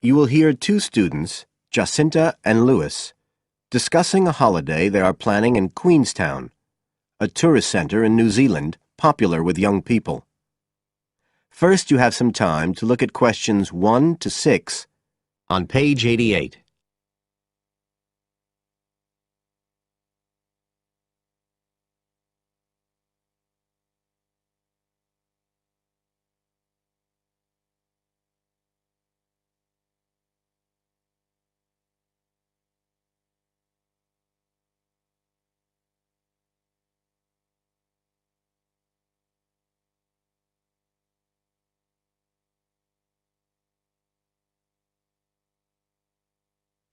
You will hear two students, Jacinta and Lewis, discussing a holiday they are planning in Queenstown, a tourist centre in New Zealand popular with young people. First, you have some time to look at questions 1 to 6 on page 88.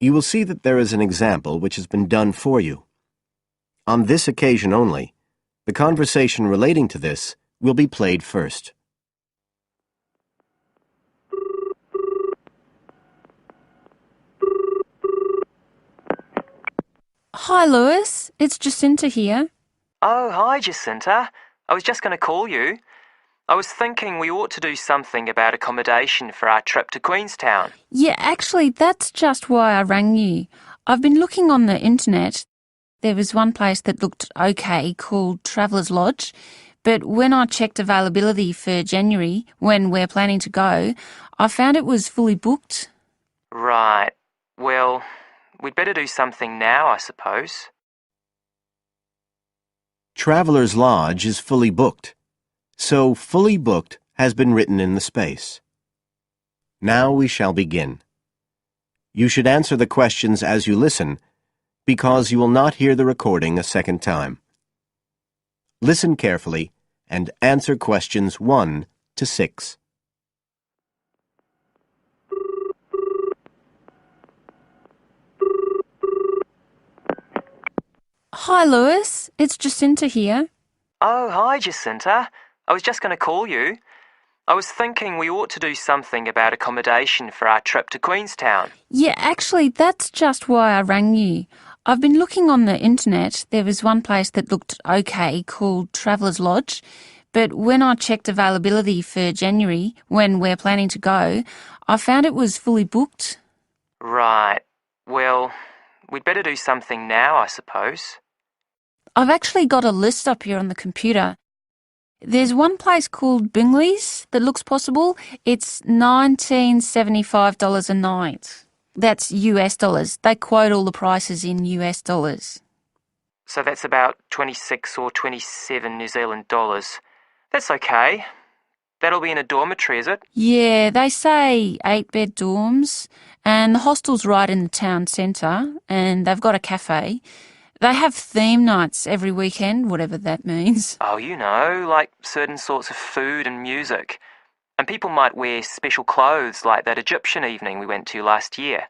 You will see that there is an example which has been done for you. On this occasion only, the conversation relating to this will be played first. Hi, Lewis. It's Jacinta here. Oh, hi, Jacinta. I was just going to call you. I was thinking we ought to do something about accommodation for our trip to Queenstown. Yeah, actually, that's just why I rang you. I've been looking on the internet. There was one place that looked okay called Traveller's Lodge, but when I checked availability for January, when we're planning to go, I found it was fully booked. Right. Well, we'd better do something now, I suppose. Traveller's Lodge is fully booked, so fully booked has been written in the space. Now we shall begin. You should answer the questions as you listen, because you will not hear the recording a second time. Listen carefully and answer questions 1 to 6. Hi, Lewis. It's Jacinta here. Oh, hi, Jacinta. I was just going to call you. I was thinking we ought to do something about accommodation for our trip to Queenstown. Yeah, actually, that's just why I rang you. I've been looking on the internet. There was one place that looked okay called Traveller's Lodge, but when I checked availability for January, when we're planning to go, I found it was fully booked. Right. Well, we'd better do something now, I suppose. I've actually got a list up here on the computer. There's one place called Bingley's that looks possible. It's $1975 a night. That's US dollars. They quote all the prices in US dollars. So that's about 26 or 27 New Zealand dollars. That's okay. That'll be in a dormitory, is it? Yeah, they say 8-bed dorms, and the hostel's right in the town centre, and they've got a cafe. They have theme nights every weekend, whatever that means. Oh, you know, like certain sorts of food and music. And people might wear special clothes like that Egyptian evening we went to last year.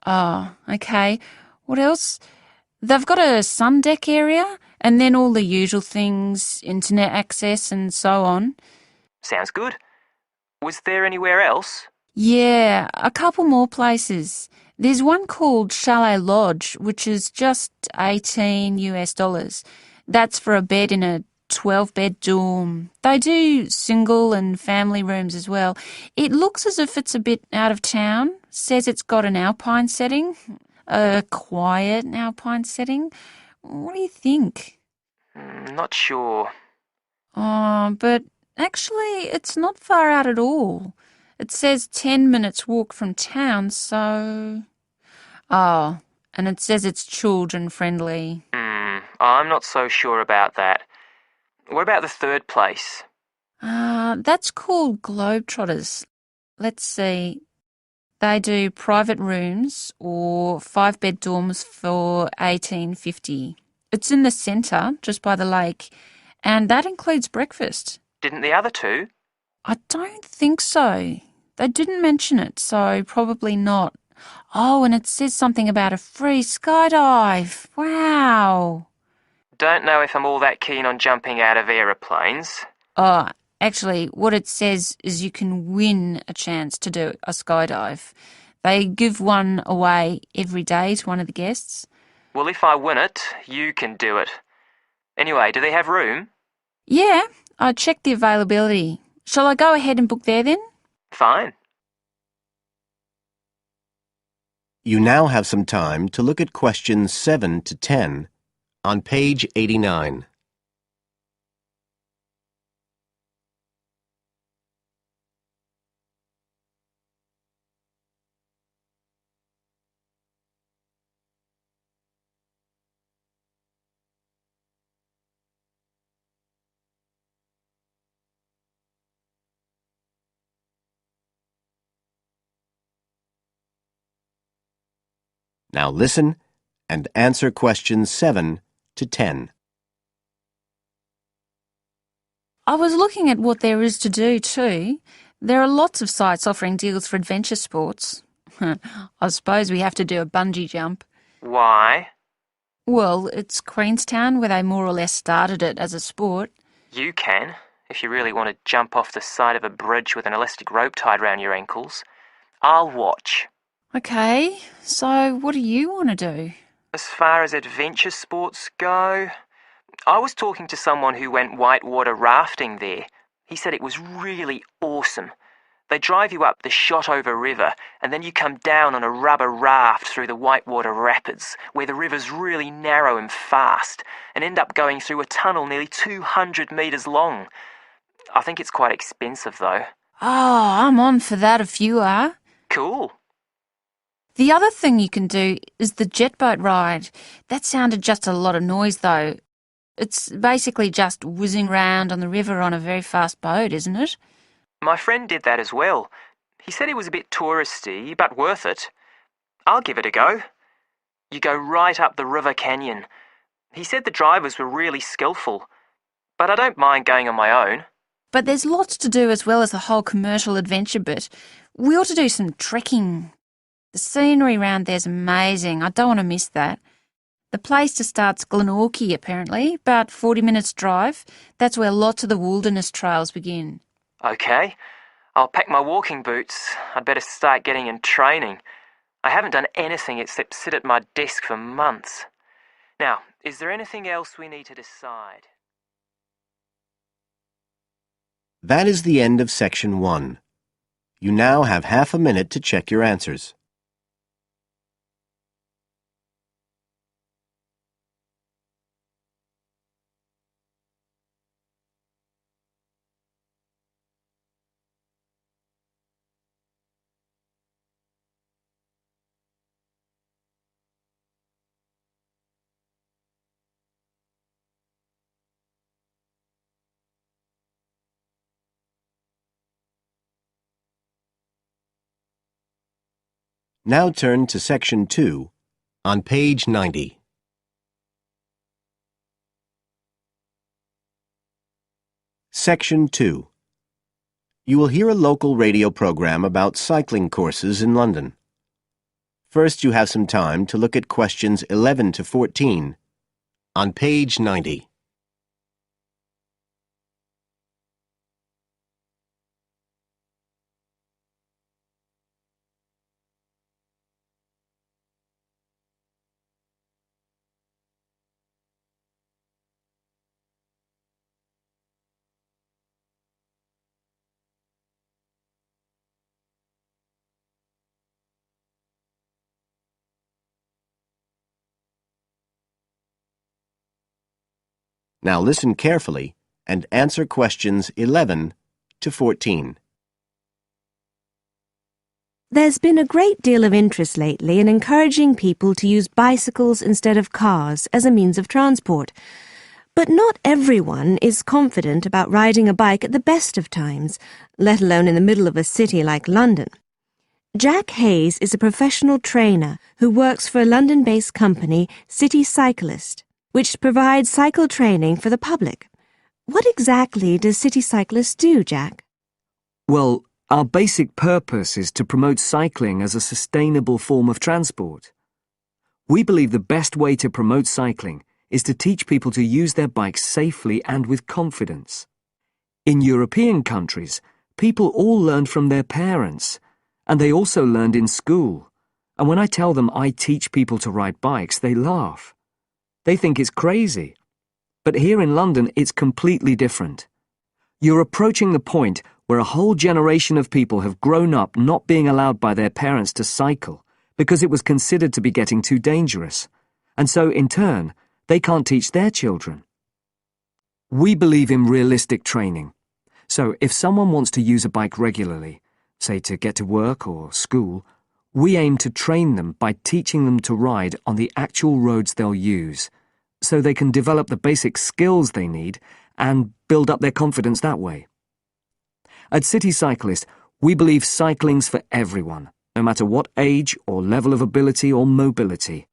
Oh, okay. What else? They've got a sun deck area, and then all the usual things, internet access and so on. Sounds good. Was there anywhere else? Yeah, a couple more places. There's one called Chalet Lodge, which is just 18 US dollars. That's for a bed in a 12-bed dorm. They do single and family rooms as well. It looks as if it's a bit out of town. Says it's got an alpine setting, a quiet alpine setting. What do you think? Not sure. Oh, but actually, it's not far out at all. It says 10 minutes walk from town, so... Oh, and it says it's children friendly. I'm not so sure about that. What about the third place? That's called Globetrotters. Let's see. They do private rooms or 5-bed dorms for $18.50. It's in the centre, just by the lake, and that includes breakfast. Didn't the other two? I don't think so. They didn't mention it, so probably not. Oh, and it says something about a free skydive. Wow. Don't know if I'm all that keen on jumping out of aeroplanes. Oh, actually, what it says is you can win a chance to do a skydive. They give one away every day to one of the guests. Well, if I win it, you can do it. Anyway, do they have room? Yeah, I checked the availability. Shall I go ahead and book there then? Fine. You now have some time to look at questions 7 to 10 on page 89. Now listen and answer questions 7 to 10. I was looking at what there is to do too. There are lots of sites offering deals for adventure sports. I suppose we have to do a bungee jump. Why? Well, it's Queenstown where they more or less started it as a sport. You can, if you really want to jump off the side of a bridge with an elastic rope tied round your ankles. I'll watch. Okay, so what do you want to do? As far as adventure sports go, I was talking to someone who went whitewater rafting there. He said it was really awesome. They drive you up the Shotover River and then you come down on a rubber raft through the whitewater rapids where the river's really narrow and fast and end up going through a tunnel nearly 200 metres long. I think it's quite expensive though. Oh, I'm on for that if you are. Cool. The other thing you can do is the jet boat ride. That sounded just a lot of noise though. It's basically just whizzing round on the river on a very fast boat, isn't it? My friend did that as well. He said it was a bit touristy, but worth it. I'll give it a go. You go right up the river canyon. He said the drivers were really skillful, but I don't mind going on my own. But there's lots to do as well as the whole commercial adventure bit. We ought to do some trekking. The scenery around there's amazing. I don't want to miss that. The place to start's Glenorchy, apparently, about 40 minutes drive. That's where lots of the wilderness trails begin. Okay, I'll pack my walking boots. I'd better start getting in training. I haven't done anything except sit at my desk for months. Now, is there anything else we need to decide? That is the end of section 1. You now have half a minute to check your answers. Now turn to section 2 on page 90. Section 2. You will hear a local radio program about cycling courses in London. First, you have some time to look at questions 11 to 14 on page 90. Now listen carefully and answer questions 11 to 14. There's been a great deal of interest lately in encouraging people to use bicycles instead of cars as a means of transport. But not everyone is confident about riding a bike at the best of times, let alone in the middle of a city like London. Jack Hayes is a professional trainer who works for a London-based company, City Cyclist, which provides cycle training for the public. What exactly does City Cyclist do, Jack? Well, our basic purpose is to promote cycling as a sustainable form of transport. We believe the best way to promote cycling is to teach people to use their bikes safely and with confidence. In European countries, people all learned from their parents, and they also learned in school. And when I tell them I teach people to ride bikes, they laugh. They think it's crazy. But here in London, it's completely different. You're approaching the point where a whole generation of people have grown up not being allowed by their parents to cycle because it was considered to be getting too dangerous, and so, in turn, they can't teach their children. We believe in realistic training. So if someone wants to use a bike regularly, say to get to work or school, we aim to train them by teaching them to ride on the actual roads they'll use, so they can develop the basic skills they need and build up their confidence that way. At City Cyclist, we believe cycling's for everyone, no matter what age or level of ability or mobility.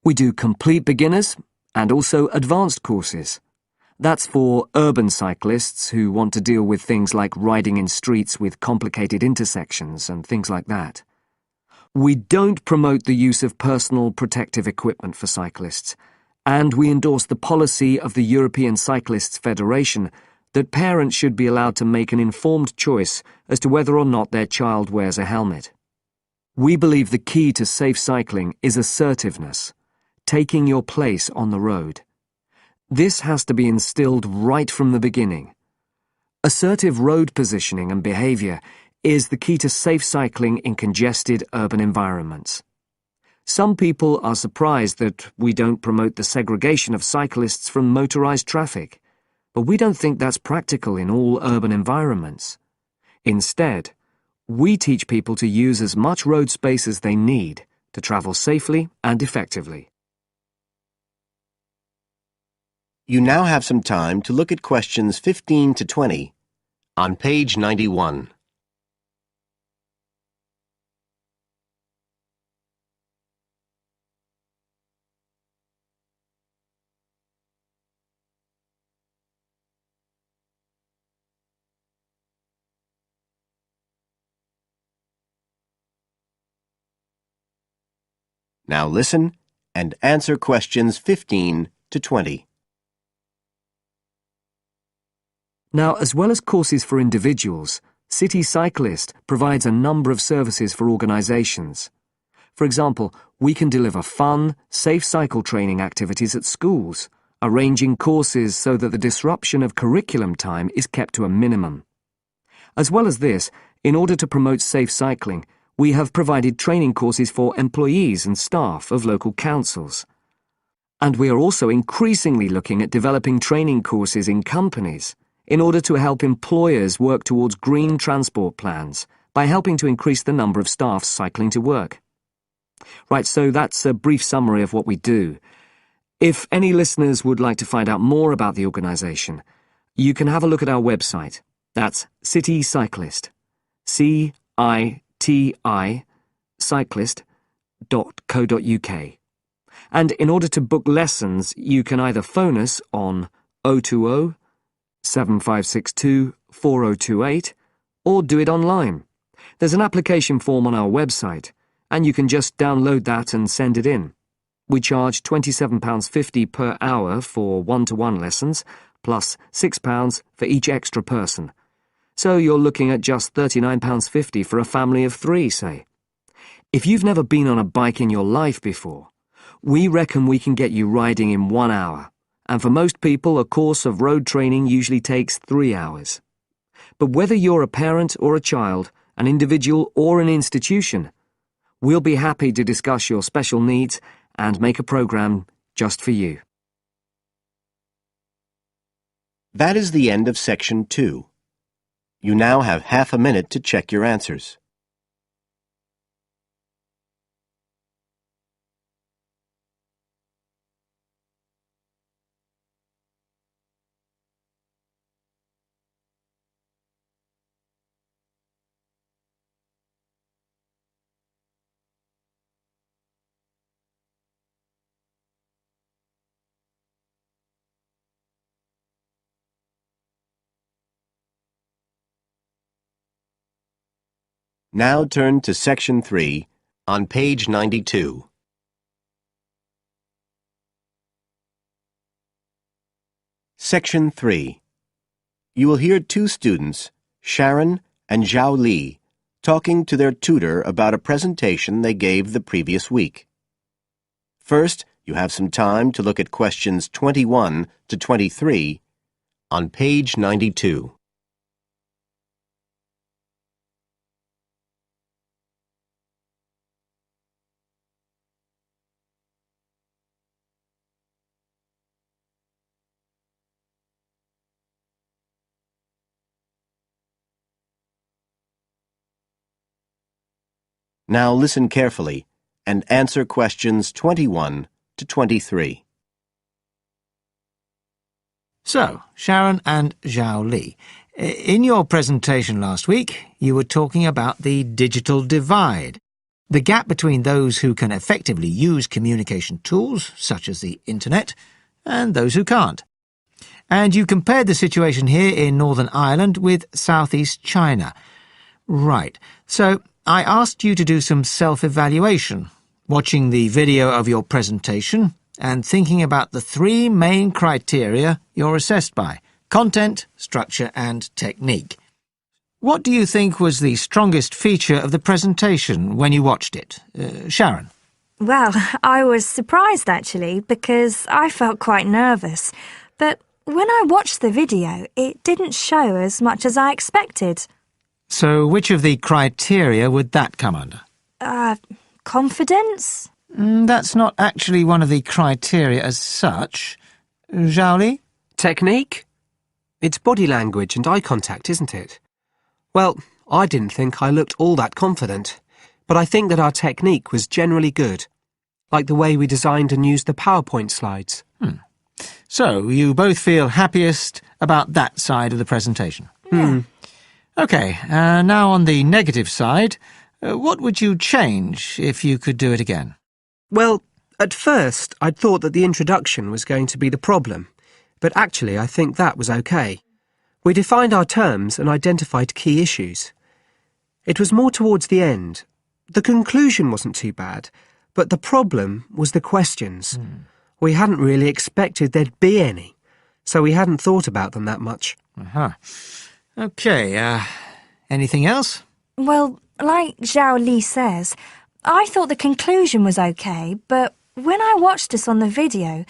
We do complete beginners and also advanced courses. That's for urban cyclists who want to deal with things like riding in streets with complicated intersections and things like that. We don't promote the use of personal protective equipment for cyclists, and we endorse the policy of the European Cyclists Federation that parents should be allowed to make an informed choice as to whether or not their child wears a helmet. We believe the key to safe cycling is assertiveness, taking your place on the road. This has to be instilled right from the beginning. Assertive road positioning and behaviour is the key to safe cycling in congested urban environments. Some people are surprised that we don't promote the segregation of cyclists from motorised traffic, but we don't think that's practical in all urban environments. Instead, we teach people to use as much road space as they need to travel safely and effectively. You now have some time to look at questions 15 to 20 on page 91. Now listen and answer questions 15 to 20. Now, as well as courses for individuals, City Cyclist provides a number of services for organisations. For example, we can deliver fun, safe cycle training activities at schools, arranging courses so that the disruption of curriculum time is kept to a minimum. As well as this, in order to promote safe cycling, we have provided training courses for employees and staff of local councils. And we are also increasingly looking at developing training courses in companies in order to help employers work towards green transport plans by helping to increase the number of staff cycling to work. Right, so that's a brief summary of what we do. If any listeners would like to find out more about the organisation, you can have a look at our website. That's City Cyclist, C-I-T-I, cyclist.co.uk. And in order to book lessons, you can either phone us on 020 7562 4028 or do it online. There's an application form on our website, and you can just download that and send it in. We charge £27.50 per hour for one-to-one lessons, plus £6 for each extra person. So you're looking at just £39.50 for a family of 3, say. If you've never been on a bike in your life before, we reckon we can get you riding in 1 hour. And for most people, a course of road training usually takes 3 hours. But whether you're a parent or a child, an individual or an institution, we'll be happy to discuss your special needs and make a program just for you. That is the end of section 2. You now have half a minute to check your answers. Now turn to section 3 on page 92. Section 3. You will hear 2 students, Sharon and Zhao Li, talking to their tutor about a presentation they gave the previous week. First, you have some time to look at questions 21 to 23 on page 92. Now listen carefully and answer questions 21 to 23. So, Sharon and Zhao Li, in your presentation last week, you were talking about the digital divide, the gap between those who can effectively use communication tools, such as the internet, and those who can't. And you compared the situation here in Northern Ireland with Southeast China. Right. So, I asked you to do some self-evaluation, watching the video of your presentation and thinking about the three main criteria you're assessed by: content, structure and technique. What do you think was the strongest feature of the presentation when you watched it? Sharon? Well, I was surprised actually, because I felt quite nervous. But when I watched the video, it didn't show as much as I expected. So which of the criteria would that come under? Confidence? That's not actually one of the criteria as such. Zhao Li? Technique? It's body language and eye contact, isn't it? Well, I didn't think I looked all that confident, but I think that our technique was generally good, like the way we designed and used the PowerPoint slides. So, you both feel happiest about that side of the presentation? Yeah. OK, now on the negative side, what would you change if you could do it again? Well, at first I'd thought that the introduction was going to be the problem, but actually I think that was okay. We defined our terms and identified key issues. It was more towards the end. The conclusion wasn't too bad, but the problem was the questions. We hadn't really expected there'd be any, so we hadn't thought about them that much. OK, anything else? Well, like Zhao Li says, I thought the conclusion was okay, but when I watched this on the video,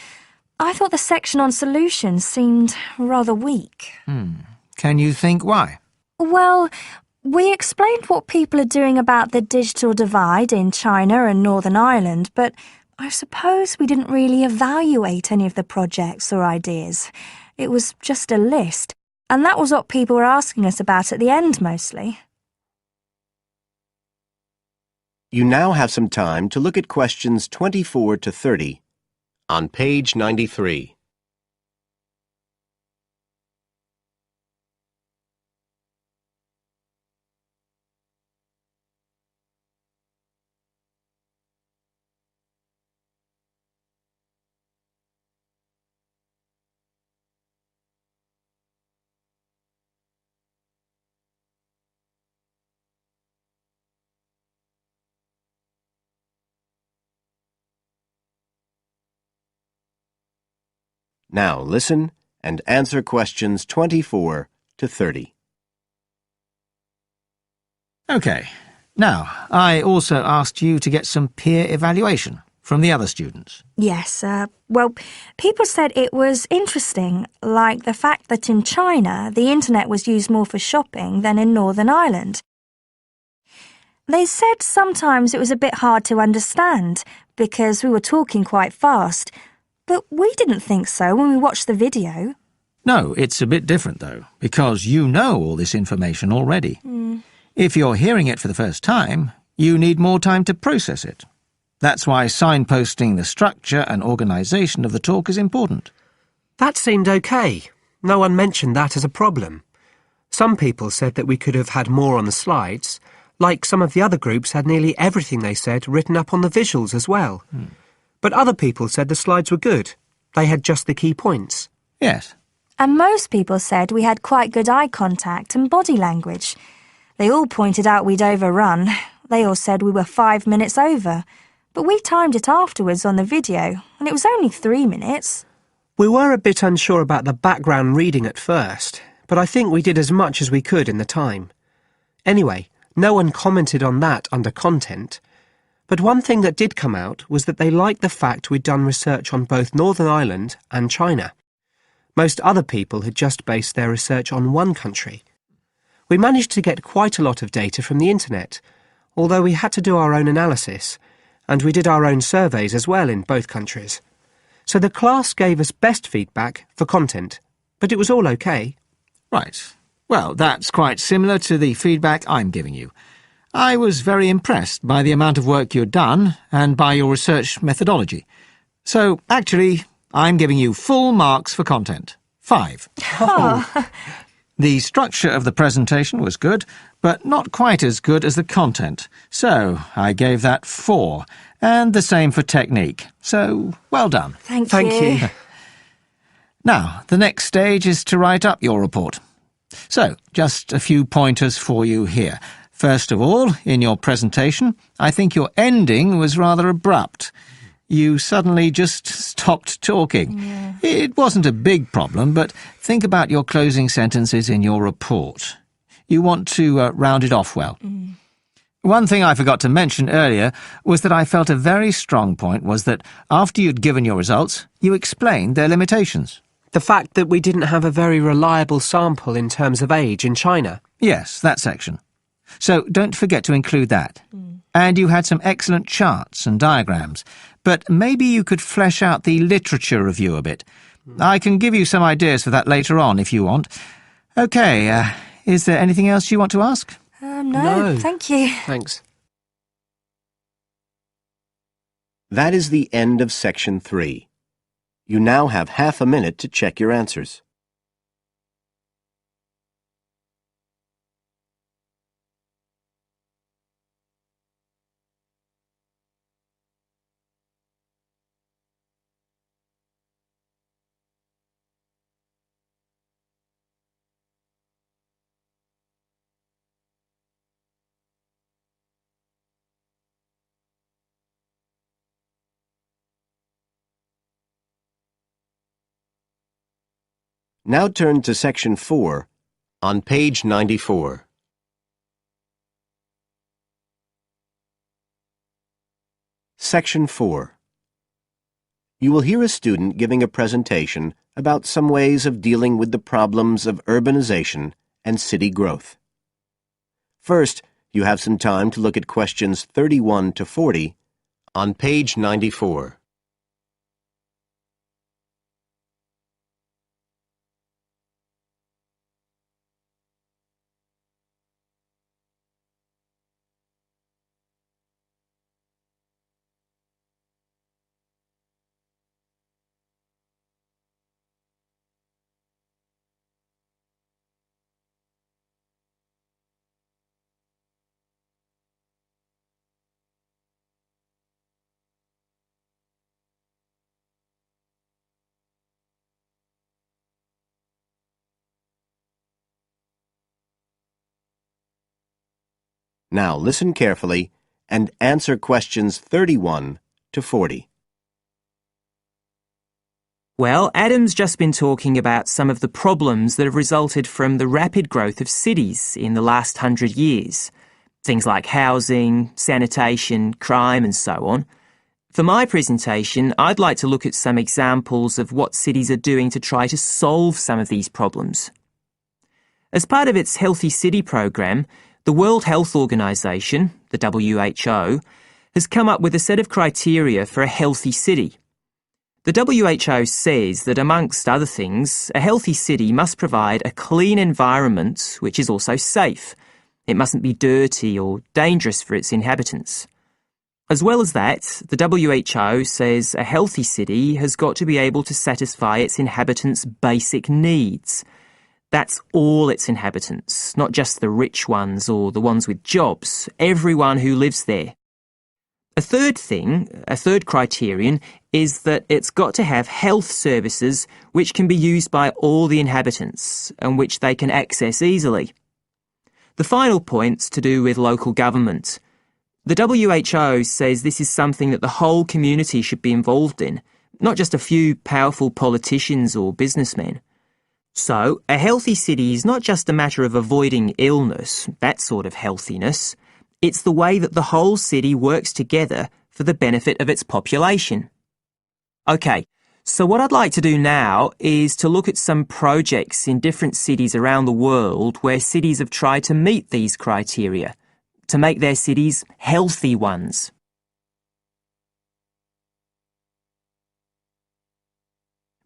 I thought the section on solutions seemed rather weak. Can you think why? Well, we explained what people are doing about the digital divide in China and Northern Ireland, but I suppose we didn't really evaluate any of the projects or ideas. It was just a list, and that was what people were asking us about at the end mostly. You now have some time to look at questions 24 to 30 on page 93. Now listen and answer questions 24 to 30. OK. Now, I also asked you to get some peer evaluation from the other students. Yes, well, people said it was interesting, like the fact that in China the internet was used more for shopping than in Northern Ireland. They said sometimes it was a bit hard to understand because we were talking quite fast, but we didn't think so when we watched the video. No, it's a bit different, though, because you know all this information already. If you're hearing it for the first time, you need more time to process it. That's why signposting the structure and organisation of the talk is important. That seemed okay. No one mentioned that as a problem. Some people said that we could have had more on the slides, like some of the other groups had nearly everything they said written up on the visuals as well. But other people said the slides were good. They had just the key points. Yes. And most people said we had quite good eye contact and body language. They all pointed out we'd overrun. They all said we were 5 minutes over. But we timed it afterwards on the video, and it was only 3 minutes. We were a bit unsure about the background reading at first, but I think we did as much as we could in the time. Anyway, no one commented on that under content. But one thing that did come out was that they liked the fact we'd done research on both Northern Ireland and China. Most other people had just based their research on one country. We managed to get quite a lot of data from the internet, although we had to do our own analysis, and we did our own surveys as well in both countries. So the class gave us best feedback for content, but it was all okay. Right. Well, that's quite similar to the feedback I'm giving you. I was very impressed by the amount of work you'd done and by your research methodology. So, actually, I'm giving you full marks for content. 5. The structure of the presentation was good, but not quite as good as the content. So, I gave that 4. And the same for technique. So, well done. Thank you. Now, the next stage is to write up your report. So, just a few pointers for you here. First of all, in your presentation, I think your ending was rather abrupt. You suddenly just stopped talking. Yeah. It wasn't a big problem, but think about your closing sentences in your report. You want to round it off well. One thing I forgot to mention earlier was that I felt a very strong point was that after you'd given your results, you explained their limitations. The fact that we didn't have a very reliable sample in terms of age in China. Yes, that section. So don't forget to include that. And you had some excellent charts and diagrams, but maybe you could flesh out the literature review a bit. I can give you some ideas for that later on if you want. OK, is there anything else you want to ask? No, thank you. Thanks. That is the end of section 3. You now have half a minute to check your answers. Now turn to section 4 on page 94. Section 4. You will hear a student giving a presentation about some ways of dealing with the problems of urbanization and city growth. First, you have some time to look at questions 31 to 40 on page 94. Now listen carefully and answer questions 31 to 40. Well, Adam's just been talking about some of the problems that have resulted from the rapid growth of cities in the last 100 years. Things like housing, sanitation, crime and so on. For my presentation, I'd like to look at some examples of what cities are doing to try to solve some of these problems. As part of its Healthy City program, the World Health Organization, the WHO, has come up with a set of criteria for a healthy city. The WHO says that, amongst other things, a healthy city must provide a clean environment which is also safe. It mustn't be dirty or dangerous for its inhabitants. As well as that, the WHO says a healthy city has got to be able to satisfy its inhabitants' basic needs. That's all its inhabitants, not just the rich ones or the ones with jobs, everyone who lives there. A third criterion, is that it's got to have health services which can be used by all the inhabitants and which they can access easily. The final point's to do with local government. The WHO says this is something that the whole community should be involved in, not just a few powerful politicians or businessmen. So, a healthy city is not just a matter of avoiding illness, that sort of healthiness. It's the way that the whole city works together for the benefit of its population. OK, so what I'd like to do now is to look at some projects in different cities around the world where cities have tried to meet these criteria, to make their cities healthy ones.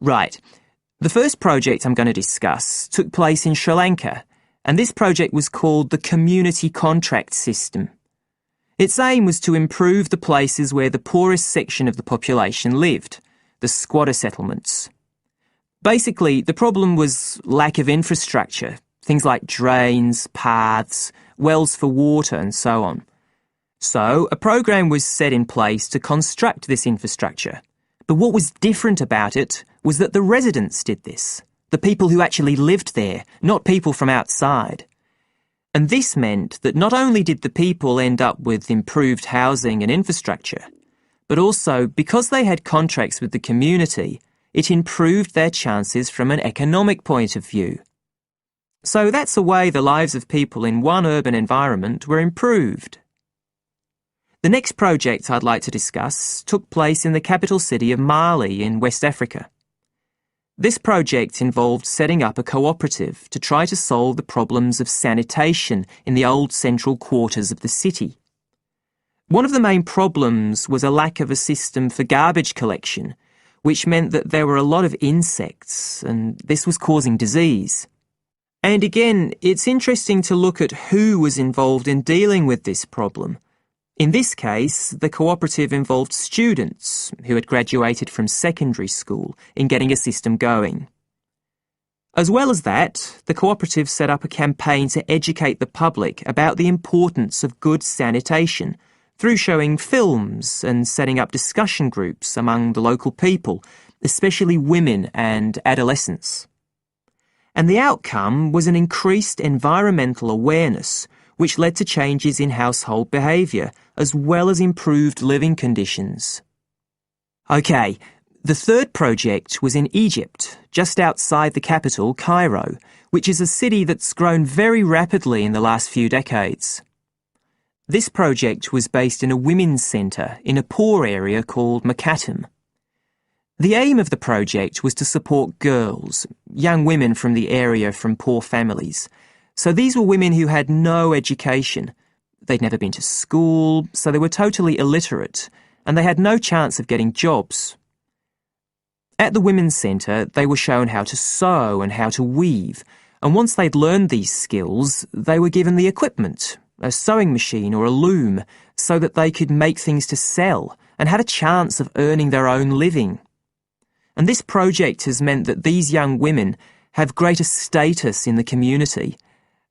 Right. The first project I'm going to discuss took place in Sri Lanka, and this project was called the Community Contract System. Its aim was to improve the places where the poorest section of the population lived, the squatter settlements. Basically, the problem was lack of infrastructure, things like drains, paths, wells for water and so on. So, a program was set in place to construct this infrastructure. But what was different about it was that the residents did this, the people who actually lived there, not people from outside. And this meant that not only did the people end up with improved housing and infrastructure, but also, because they had contracts with the community, it improved their chances from an economic point of view. So that's the way the lives of people in one urban environment were improved. The next project I'd like to discuss took place in the capital city of Mali in West Africa. This project involved setting up a cooperative to try to solve the problems of sanitation in the old central quarters of the city. One of the main problems was a lack of a system for garbage collection, which meant that there were a lot of insects, and this was causing disease. And again, it's interesting to look at who was involved in dealing with this problem. In this case, the cooperative involved students who had graduated from secondary school in getting a system going. As well as that, the cooperative set up a campaign to educate the public about the importance of good sanitation through showing films and setting up discussion groups among the local people, especially women and adolescents. And the outcome was an increased environmental awareness, which led to changes in household behaviour, as well as improved living conditions. Okay, the third project was in Egypt, just outside the capital, Cairo, which is a city that's grown very rapidly in the last few decades. This project was based in a women's centre in a poor area called Makatem. The aim of the project was to support girls, young women from the area from poor families. So these were women who had no education. They'd never been to school, so they were totally illiterate, and they had no chance of getting jobs. At the women's centre, they were shown how to sew and how to weave, and once they'd learned these skills, they were given the equipment, a sewing machine or a loom, so that they could make things to sell and had a chance of earning their own living. And this project has meant that these young women have greater status in the community,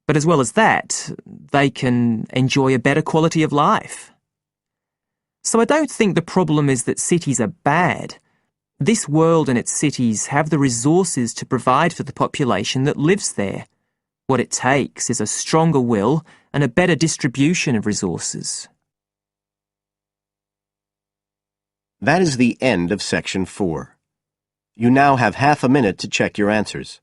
but as well as that, they can enjoy a better quality of life. So I don't think the problem is that cities are bad. This world and its cities have the resources to provide for the population that lives there. What it takes is a stronger will and a better distribution of resources. That is the end of section 4. You now have half a minute to check your answers.